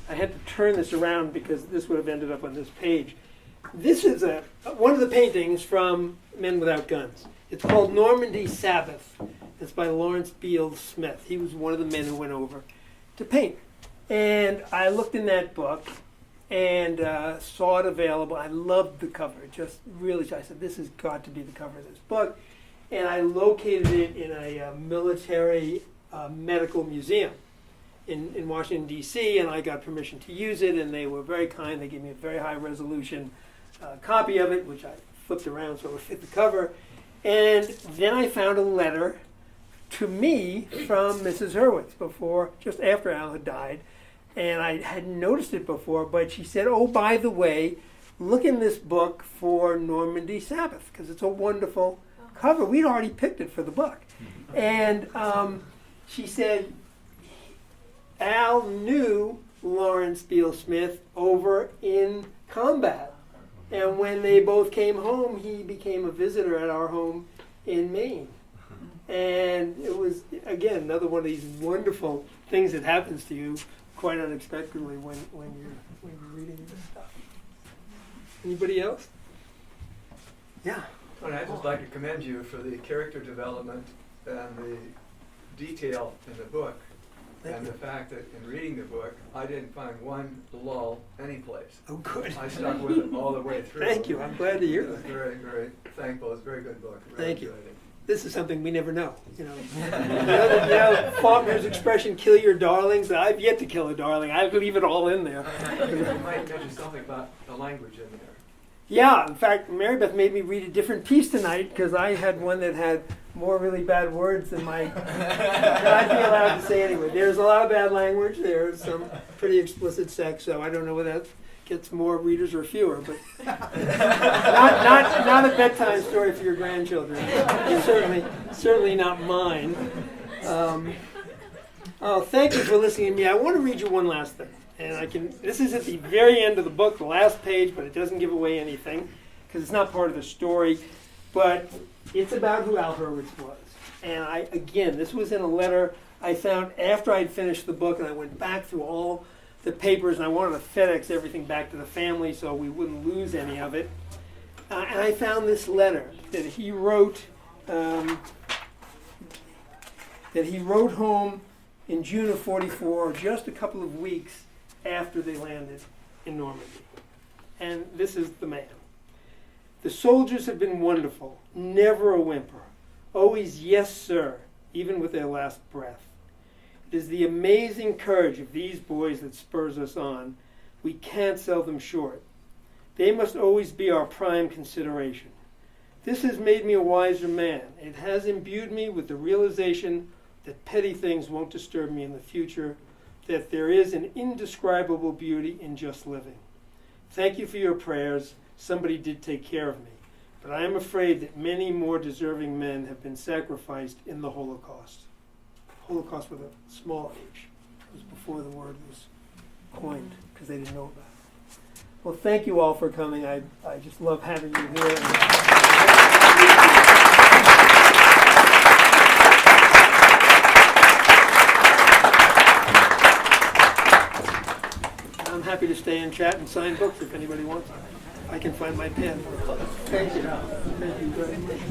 I had to turn this around because this would have ended up on this page. This is one of the paintings from Men Without Guns. It's called Normandy Sabbath. It's by Lawrence Beals Smith. He was one of the men who went over to paint. And I looked in that book and saw it available. I loved the cover. It just really, I said, this has got to be the cover of this book. And I located it in a military medical museum in Washington, D.C., and I got permission to use it, and they were very kind. They gave me a very high resolution copy of it, which I flipped around so it would fit the cover. And then I found a letter to me from Mrs. Hurwitz just after Al had died. And I hadn't noticed it before, but she said, oh, by the way, look in this book for Normandy Sabbath, because it's a wonderful cover. We'd already picked it for the book. And she said, Al knew Lawrence Beal Smith over in combat. And when they both came home, he became a visitor at our home in Maine. And it was, again, another one of these wonderful things that happens to you quite unexpectedly when you're reading this stuff. Anybody else? Yeah. And I'd just like to commend you for the character development and the detail in the book. Thank and you. The fact that in reading the book, I didn't find one lull anyplace. Oh, good. I stuck with it all the way through. Thank you. I'm glad to hear It was that. very, very thankful. It's a very good book. Really Thank you. enjoyed it. This is something we never know. You know Faulkner's expression, kill your darlings. I've yet to kill a darling. I leave it all in there. You might mention something about the language in there. Yeah, in fact, Mary Beth made me read a different piece tonight because I had one that had more really bad words than I'd be allowed to say anyway. There's a lot of bad language. There's some pretty explicit sex, so I don't know whether that gets more readers or fewer, but not a bedtime story for your grandchildren. Certainly not mine. Thank you for listening to me. I want to read you one last thing. And this is at the very end of the book, the last page, but it doesn't give away anything because it's not part of the story. But it's about who Al Hurwitz was. And this was in a letter I found after I'd finished the book, and I went back through all the papers, and I wanted to FedEx everything back to the family so we wouldn't lose any of it. And I found this letter that he wrote home in June of '44, just a couple of weeks after they landed in Normandy. And this is the man. The soldiers have been wonderful, never a whimper, always yes sir, even with their last breath. It is the amazing courage of these boys that spurs us on. We can't sell them short. They must always be our prime consideration. This has made me a wiser man. It has imbued me with the realization that petty things won't disturb me in the future, that there is an indescribable beauty in just living. Thank you for your prayers. Somebody did take care of me. But I am afraid that many more deserving men have been sacrificed in the Holocaust. Holocaust with a small h. It was before the word was coined because they didn't know about it. Well, thank you all for coming. I just love having you here. I'm happy to stay and chat and sign books if anybody wants. I can find my pen. Thank you. Thank you very much.